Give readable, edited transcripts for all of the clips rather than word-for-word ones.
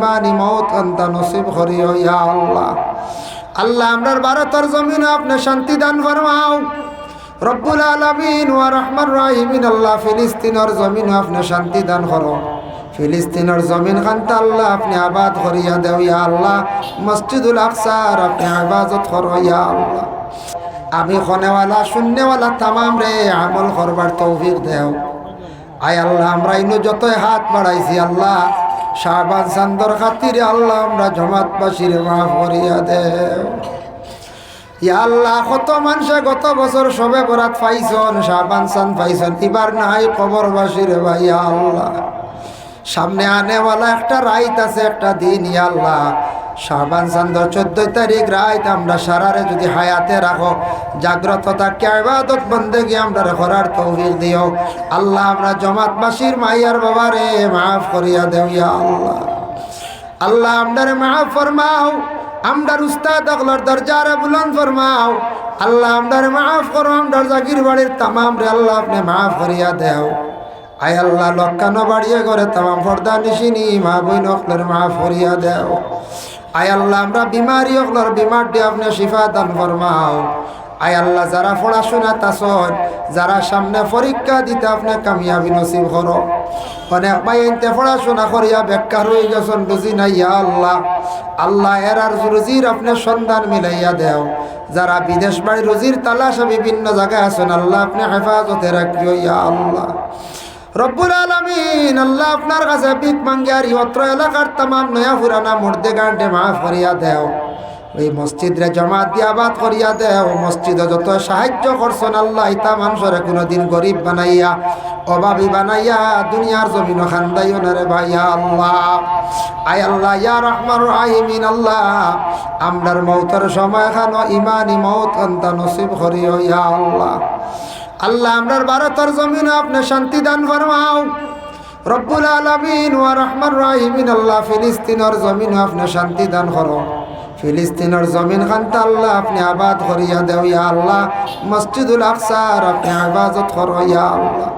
ইমানি মৌত আনতা নসিব করিও ইয়া আল্লাহ। আল্লাহ আমরার ভারতের জমিনে আপনি শান্তি দান ফরমাও রব্বুল আলামিন ওয়া রহমান রাহিমিন। আল্লাহ ফিলিস্তিনের জমিনে আপনি শান্তি দান করো, ফিলিস্তিনের জমিন খানটা আল্লাহ আপনি আবাদ করিয়া দেও ইয়া আল্লাহ। মসজিদুল আকসার আপনি ইবাদত করো ইয়া আল্লাহ। আমি খনেওয়ালা শূন্যওয়ালা তামাম রে আমল করবার তৌফিক দেও আয় আল্লাহ। আমরা ইনু যতই হাত বাড়াইছি আল্লাহ শাবান চান্দর খাতিরে আল্লাহ আমরা জমাতবাসীর মাফ করিয়া দেও ইয়া আল্লাহ। কত মানুষে গত বছর সবে বরাত পাইছন, শাবান চাঁদ পাইছন, এবার নাই কবরবাসীর ভাই ইয়া আল্লাহ। সামনে আনেওয়ালা একটা রাইত আছে, একটা দিন ইয়া আল্লাহ। শাবান চাঁদর 14 তারিখ রাইত আমরা সারারে যদি হায়াতে রাখো, জাগ্রত থাকে ইবাদত বন্দেগি আমরা করার তৌফিক দিও আল্লাহ। আমরা জমাতবাসীর মাইয়ার বাবারে মাফ করিয়া দেও ইয়া আল্লাহ। আল্লাহ আমরারে মাফ ফরমাও, আমরার উস্তাদ আগলার দরজারে বুলন্দ ফরমাও আল্লাহ। আমরারে মাফ করো, আমরার জাগির বাড়ির তামাম রে আল্লাহ আপনি মাফ করিয়া দেও আয় আল্লাহ। লক্কানো বাড়িয়ে করে তামাম পর্দা নিশিনি মা বইন অকলের মাফ করিয়া দেও আয় আল্লাহ। আমরা বিমারি অকলার বিমার দিয়ে আপনি শিফা দান ফরমাও আয় আল্লাহ। যারা পড়াশোনা তাসন, যারা সামনে পরীক্ষা দিতে আপনি কামিয়াবি নসিব করো। অনেক ভাই এনতে পড়াশোনা করিয়া বেকার হয়ে গেছেন, বুঝি নাই ইয়া আল্লাহ। আল্লাহ এরার রুজির আপনি সন্ধান মিলাইয়া দেও। যারা বিদেশ বাড়ি রুজির তালাশে বিভিন্ন জায়গায় আছেন আল্লাহ আপনি হেফাজতে রাখিও ইয়া আল্লাহ রব্বুল আলামিন। আল্লাহ আপনার কাছে ভিক মাঙ্গি আর অত্র এলাকার তামাম নয়া পুরানা মুর্দে গান্ডে মাফ করিয়া দেও। ওই মসজিদরে জমাত দিয়ে আবাদ করিয়া দেও। মসজিদে যত সাহায্য করছেন আল্লাহ ইতা মানুষরে কোনোদিন গরিব বানাইয়া অভাবী বানাইয়া দুনিয়ার জমিন খান্দাইও না রে ভাইয়া আল্লাহ। আয় আল্লাহ ইয়া রহমান রাহিমিন। আল্লাহ আমরার মৌতের সময় খানো ইমানি মৌত আনতা নসিব করিও ইয়া আল্লাহ। আল্লাহ আমরার ভারতের জমিনে আপনি শান্তি দান ফরমাও রব্বুল আলামিন ওয়া রহমান রাহিমিন। আল্লাহ ফিলিস্তিনের জমিনে আপনি শান্তি দান করো, ফিলিস্তিনের জমিন খানটা আল্লাহ আপনি আবাদ করিয়া দেও ইয়া আল্লাহ। মসজিদুল আকসার আপনি ইবাদত করো ইয়া আল্লাহ।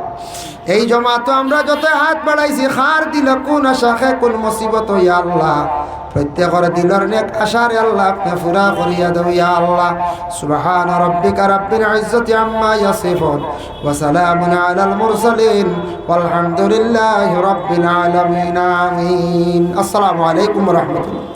এই জমাত আমরা যত হাত বাড়াইছি খার দিল কোন আশা খে কোন মুসিবত ইয়া আল্লাহ। প্রত্যেকের দিলের নেক আশারে আল্লাহ আপনি পুরা করিয়া দেও ইয়া আল্লাহ। সুবহান রাব্বিকা রাব্বিল ইজ্জাতি আম্মা ইয়াসিফুন ওয়া সালামুন আলাল মুরসালিন ওয়ালহামদুলিল্লাহি রাব্বিল আলামিন। আমিন। আসসালামু আলাইকুম ওয়া রাহমাতুল্লাহ।